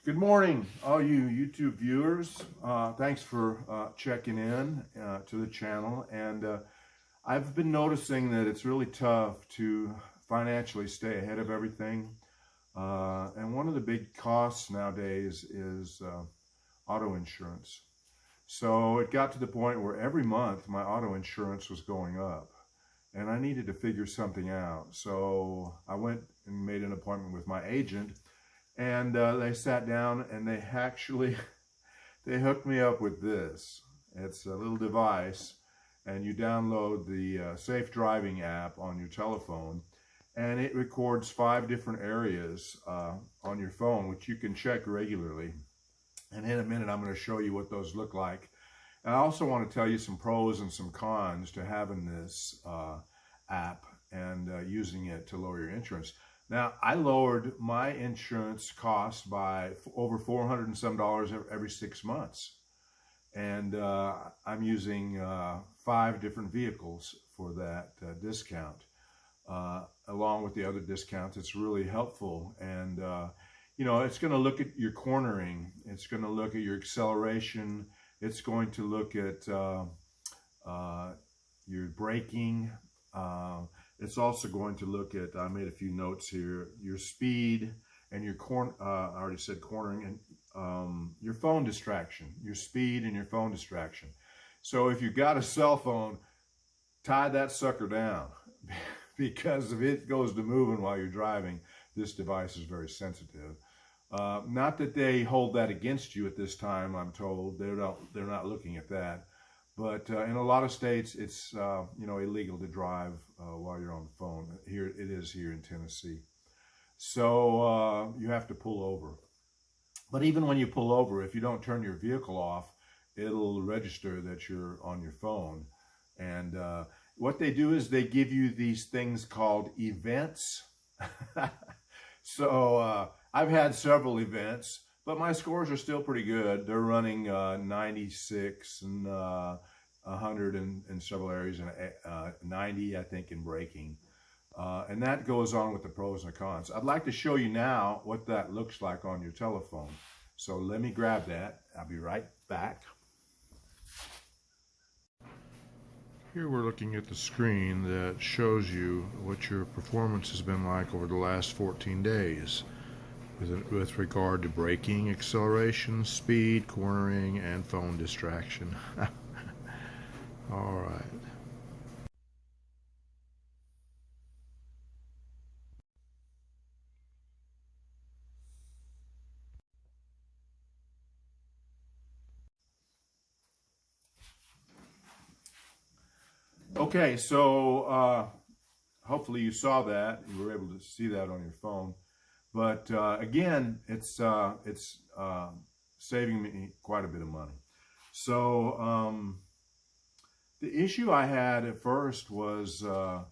Good morning, all you YouTube viewers. Thanks for checking in to the channel. And I've been noticing that it's really tough to financially stay ahead of everything. And one of the big costs nowadays is auto insurance. So it got to the point where every month my auto insurance was going up. And I needed to figure something out. So I went and made an appointment with my agent. And they sat down and they actually, they hooked me up with this. It's a little device, and you download the Safe Driving app on your telephone, and it records 5 different areas on your phone, which you can check regularly. And in a minute, I'm going to show you what those look like. And I also want to tell you some pros and some cons to having this app and using it to lower your insurance. Now, I lowered my insurance cost by over $400 and some every 6 months. And I'm using 5 different vehicles for that discount. Along with the other discounts, it's really helpful. And, you know, it's going to look at your cornering. It's going to look at your acceleration. It's going to look at your braking. It's also going to look at, I made a few notes here, your speed and your I already said cornering, and your phone distraction, your speed and your phone distraction. So if you've got a cell phone, tie that sucker down because if it goes to moving while you're driving, this device is very sensitive. Not that they hold that against you at this time, I'm told. They're not looking at that. But in a lot of states, it's you know, illegal to drive while you're on the phone. Here it is here in Tennessee. So you have to pull over. But even when you pull over, if you don't turn your vehicle off, it'll register that you're on your phone. And what they do is they give you these things called events. So I've had several events. But my scores are still pretty good. They're running 96 and 100 in several areas, and 90, I think, in braking. And that goes on with the pros and the cons. I'd like to show you now what that looks like on your telephone. So let me grab that. I'll be right back. Here we're looking at the screen that shows you what your performance has been like over the last 14 days. With regard to braking, acceleration, speed, cornering, and phone distraction. All right. Okay, so hopefully you saw that. You were able to see that on your phone. But again, it's saving me quite a bit of money. So the issue I had at first was the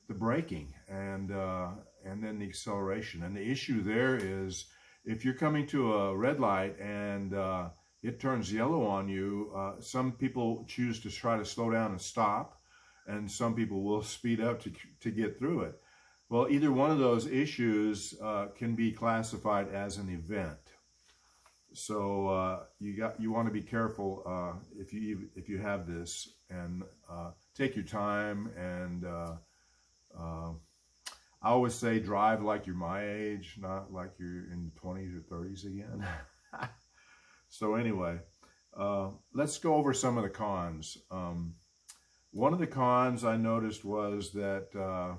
braking and then the acceleration. And the issue there is if you're coming to a red light and it turns yellow on you, some people choose to try to slow down and stop, and some people will speed up to get through it. Well, either one of those issues can be classified as an event. So you want to be careful if you have this, and take your time. And I always say drive like you're my age, not like you're in the 20s or 30s again. So anyway, let's go over some of the cons. One of the cons I noticed was that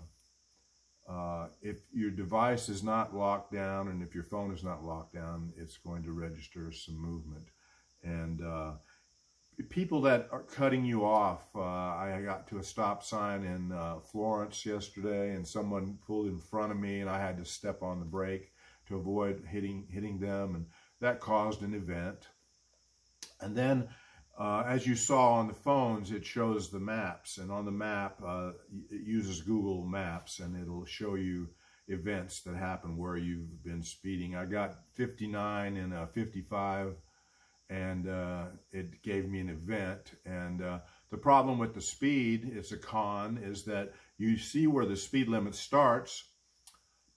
if your device is not locked down and if your phone is not locked down, it's going to register some movement. And people that are cutting you off, I got to a stop sign in Florence yesterday, and someone pulled in front of me, and I had to step on the brake to avoid hitting them, and that caused an event. And then as you saw on the phones, it shows the maps, and on the map, it uses Google Maps, and it'll show you events that happen where you've been speeding. I got 59 and 55, and it gave me an event. And the problem with the speed, it's a con, is that you see where the speed limit starts,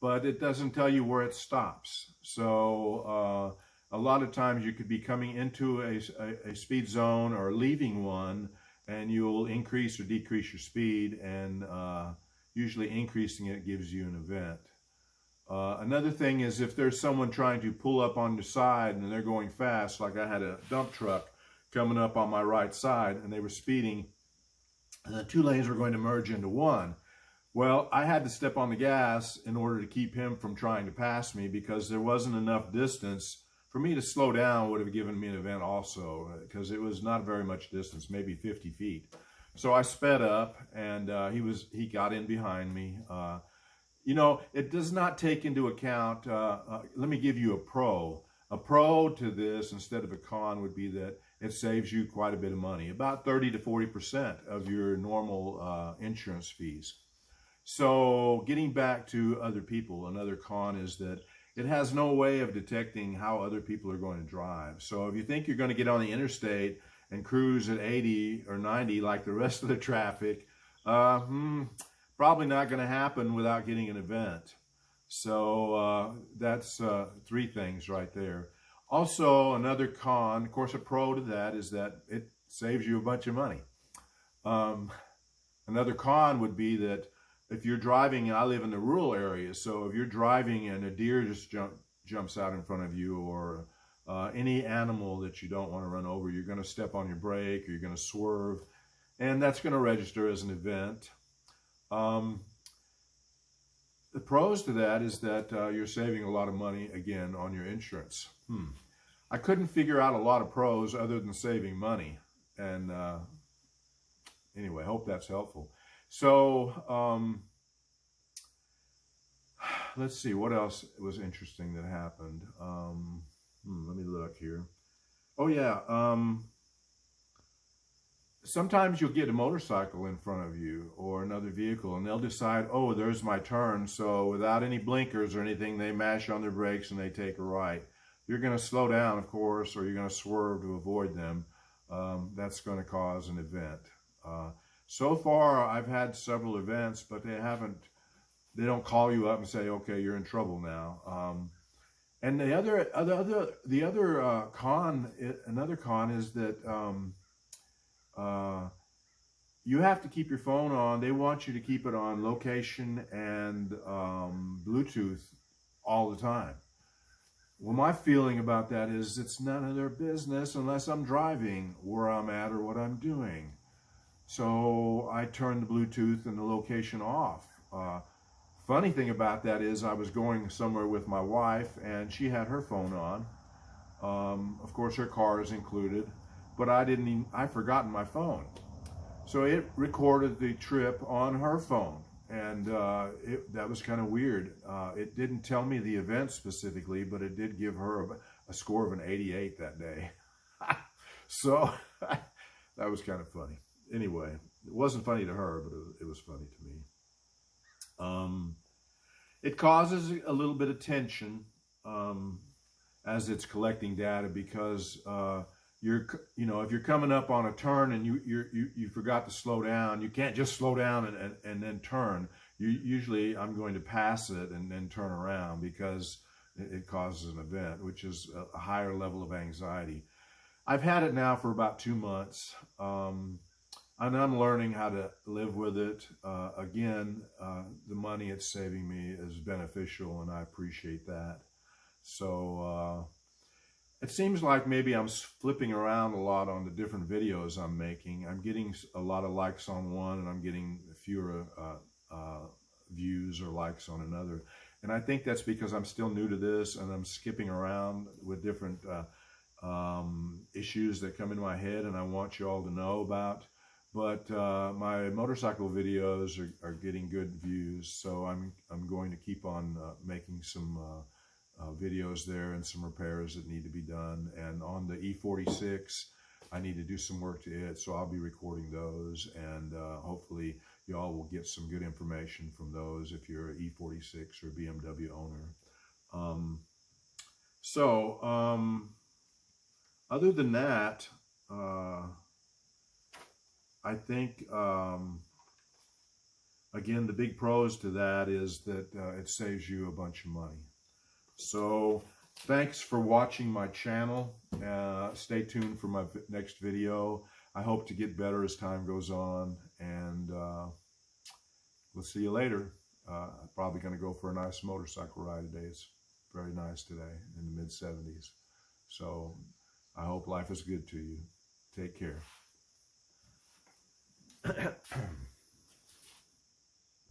but it doesn't tell you where it stops. So a lot of times you could be coming into a speed zone or leaving one, and you'll increase or decrease your speed, and usually increasing it gives you an event. Another thing is if there's someone trying to pull up on the side and they're going fast, like I had a dump truck coming up on my right side and they were speeding, and the two lanes were going to merge into one. Well, I had to step on the gas in order to keep him from trying to pass me, because there wasn't enough distance for me to slow down. Would have given me an event also, because it was not very much distance, maybe 50 feet. So I sped up, and he got in behind me. You know, it does not take into account, let me give you a pro. A pro to this instead of a con would be that it saves you quite a bit of money, about 30 to 40% of your normal insurance fees. So getting back to other people, another con is that it has no way of detecting how other people are going to drive. So if you think you're going to get on the interstate and cruise at 80 or 90 like the rest of the traffic, probably not going to happen without getting an event. So that's three things right there. Also, another con, of course, a pro to that is that it saves you a bunch of money. Another con would be that if you're driving, and I live in the rural area, so if you're driving and a deer just jumps out in front of you, or any animal that you don't want to run over, you're going to step on your brake, or you're going to swerve, and that's going to register as an event. The pros to that is that you're saving a lot of money, again, on your insurance. I couldn't figure out a lot of pros other than saving money. And anyway, hope that's helpful. So let's see, what else was interesting that happened? Let me look here. Oh, yeah. Sometimes you'll get a motorcycle in front of you or another vehicle, and they'll decide, oh, there's my turn. So without any blinkers or anything, they mash on their brakes and they take a right. You're going to slow down, of course, or you're going to swerve to avoid them. That's going to cause an event. So far, I've had several events, but they don't call you up and say, okay, you're in trouble now. And another con is that you have to keep your phone on. They want you to keep it on location and Bluetooth all the time. Well, my feeling about that is it's none of their business unless I'm driving where I'm at or what I'm doing. So I turned the Bluetooth and the location off. Funny thing about that is I was going somewhere with my wife and she had her phone on. Of course, her car is included, but I'd forgotten my phone. So it recorded the trip on her phone, and that was kind of weird. It didn't tell me the event specifically, but it did give her a score of an 88 that day. So that was kind of funny. Anyway, it wasn't funny to her, but it was funny to me. It causes a little bit of tension as it's collecting data, because if you're coming up on a turn and you forgot to slow down, you can't just slow down and then turn. Usually I'm going to pass it and then turn around, because it causes an event, which is a higher level of anxiety. I've had it now for about 2 months. And I'm learning how to live with it. Again, the money it's saving me is beneficial, and I appreciate that. So it seems like maybe I'm flipping around a lot on the different videos I'm making. I'm getting a lot of likes on one, and I'm getting fewer views or likes on another. And I think that's because I'm still new to this, and I'm skipping around with different issues that come into my head, and I want you all to know about. But my motorcycle videos are getting good views, so I'm going to keep on making some videos there, and some repairs that need to be done. And on the E46, I need to do some work to it, so I'll be recording those, and hopefully y'all will get some good information from those if you're an E46 or BMW owner. Other than that, I think again, the big pros to that is that it saves you a bunch of money. So thanks for watching my channel. Stay tuned for my next video. I hope to get better as time goes on, and we'll see you later. I'm probably going to go for a nice motorcycle ride today. It's very nice today in the mid-70s. So I hope life is good to you. Take care.